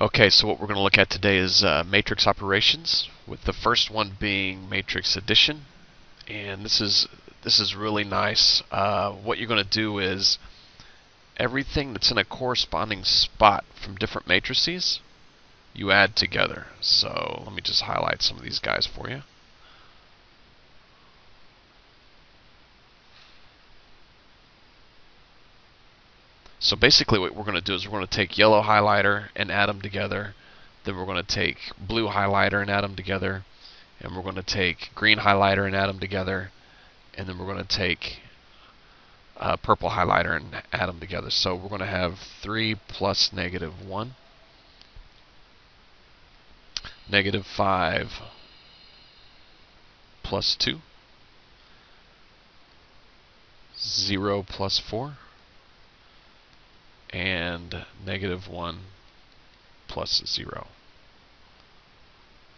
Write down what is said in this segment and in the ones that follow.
Okay, so what we're going to look at today is matrix operations, with the first one being matrix addition. And this is really nice. What you're going to do is everything that's in a corresponding spot from different matrices, you add together. So let me just highlight some of these guys for you. So basically what we're going to do is we're going to take yellow highlighter and add them together. Then we're going to take blue highlighter and add them together. And we're going to take green highlighter and add them together. And then we're going to take purple highlighter and add them together. So we're going to have 3 plus -1, -5 plus 2, 0 plus 4, and -1 plus 0.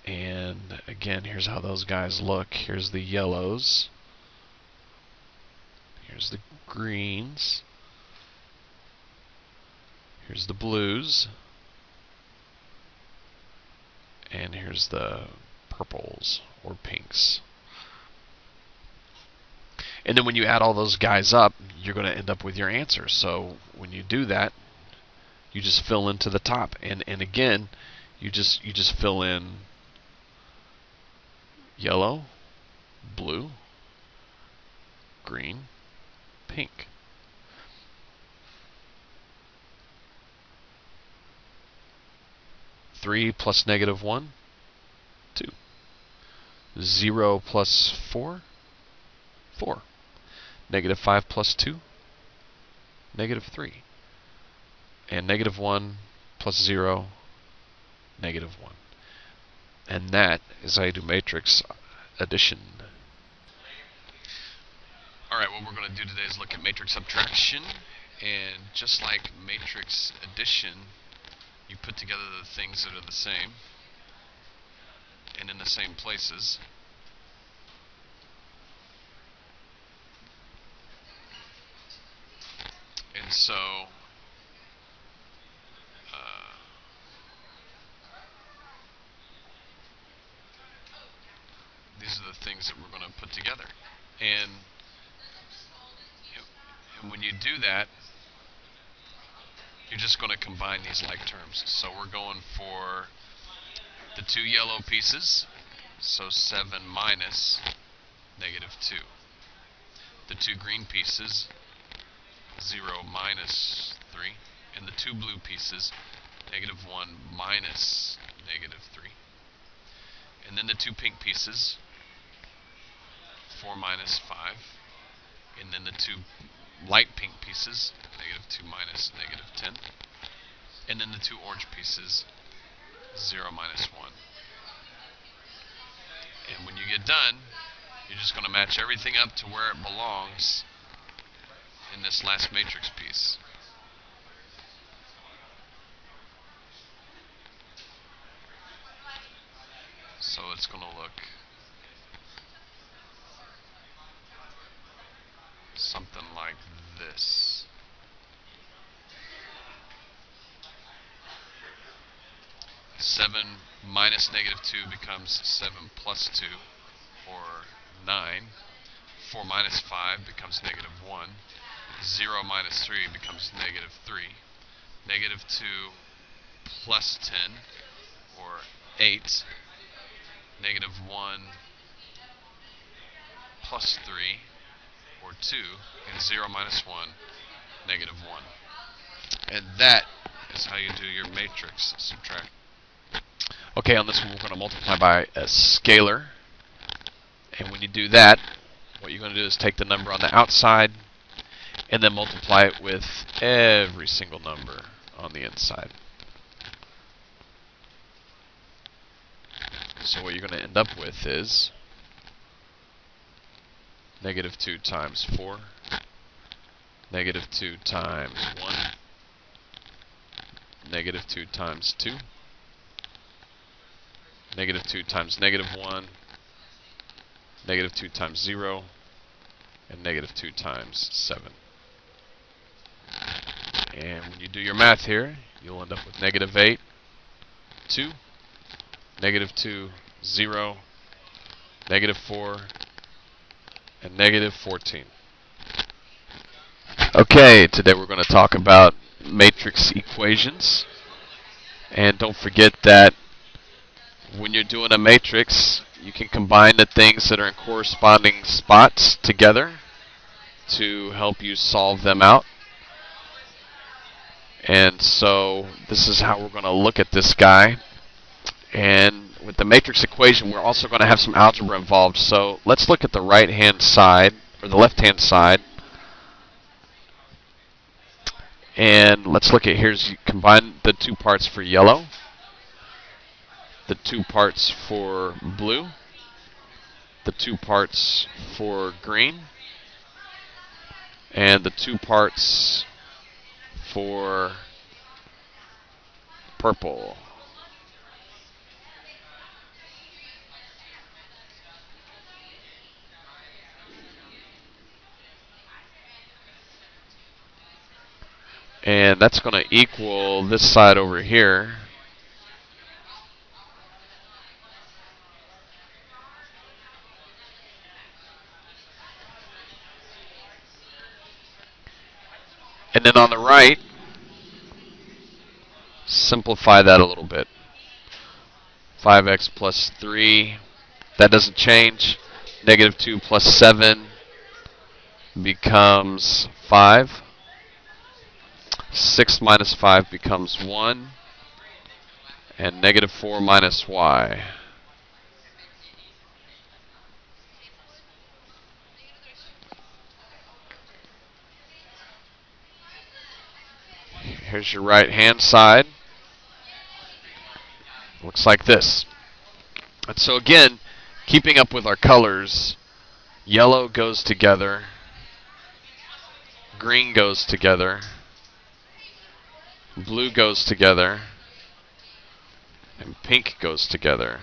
And again, here's how those guys look. Here's the yellows. Here's the greens. Here's the blues. And here's the purples or pinks. And then when you add all those guys up, you're going to end up with your answer. So when you do that, you just fill into the top. And again, you just fill in yellow, blue, green, pink. Three plus -1, 2. 0 plus 4, 4. -5 plus 2, -3. And -1 plus 0, -1. And that is how you do matrix addition. Alright, what we're going to do today is look at matrix subtraction. And just like matrix addition, you put together the things that are the same and in the same places. And so these are the things that we're going to put together. And when you do that, you're just going to combine these like terms. So we're going for the 2 yellow pieces, so 7 minus -2. The 2 green pieces, 0 minus 3. And the 2 blue pieces, -1 minus -3. And then the 2 pink pieces, 4 minus 5. And then the 2 light pink pieces, -2 minus -10. And then the 2 orange pieces, 0 minus 1. And when you get done, you're just going to match everything up to where it belongs in this last matrix piece. So it's going to look something like this. Seven minus -2 becomes 7 plus 2, or 9. 4 minus 5 becomes -1. 0 minus 3 becomes -3. -2 plus 10, or 8. -1 plus 3, or 2. And 0 minus 1, -1. And that is how you do your matrix subtraction. Okay, on this one we're going to multiply by a scalar. And when you do that, what you're going to do is take the number on the outside and then multiply it with every single number on the inside. So what you're going to end up with is -2 times 4, -2 times 1, -2 times 2, -2 times -1, -2 times 0, and -2 times 7. And when you do your math here, you'll end up with -8, 2, -2, 0, -4, and -14. Okay, today we're going to talk about matrix equations. And don't forget that when you're doing a matrix, you can combine the things that are in corresponding spots together to help you solve them out. And so this is how we're going to look at this guy. And with the matrix equation, we're also going to have some algebra involved. So let's look at the right-hand side, or the left-hand side. And let's look at, here's, combine the two parts for yellow, the two parts for blue, the two parts for green, and the two parts for purple. And that's going to equal this side over here. And then on the right, simplify that a little bit. 5x plus 3, that doesn't change. -2 plus 7 becomes 5. 6 minus 5 becomes 1. And -4 minus y. Here's your right-hand side. Looks like this. And so again, keeping up with our colors, yellow goes together, green goes together, blue goes together, and pink goes together.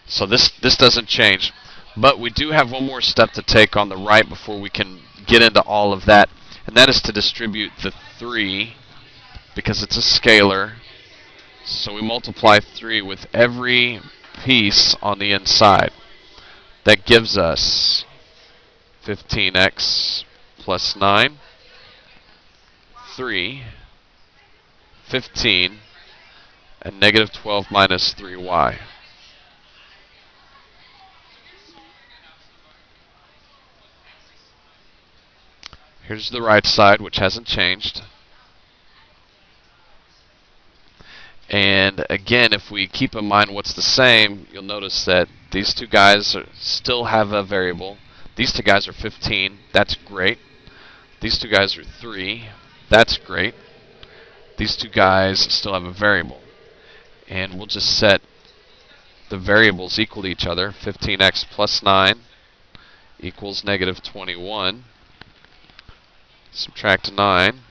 So this doesn't change. But we do have one more step to take on the right before we can get into all of that. And that is to distribute the 3, because it's a scalar. So we multiply 3 with every piece on the inside. That gives us 15x plus 9, 3, 15, and -12 minus 3y. Here's the right side, which hasn't changed. And again, if we keep in mind what's the same, you'll notice that these two guys still have a variable. These two guys are 15. That's great. These two guys are 3. That's great. These two guys still have a variable. And we'll just set the variables equal to each other. 15x plus 9 equals -21. Subtract 9.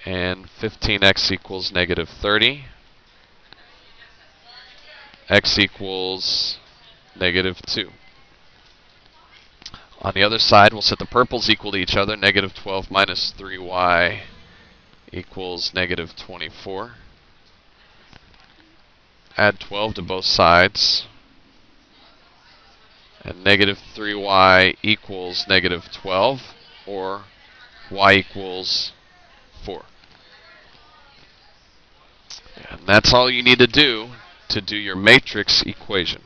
And 15x equals -30. X equals -2. On the other side, we'll set the purples equal to each other. -12 minus 3y equals -24. Add 12 to both sides. And -3y equals -12, or y equals 4. And that's all you need to do your matrix equation.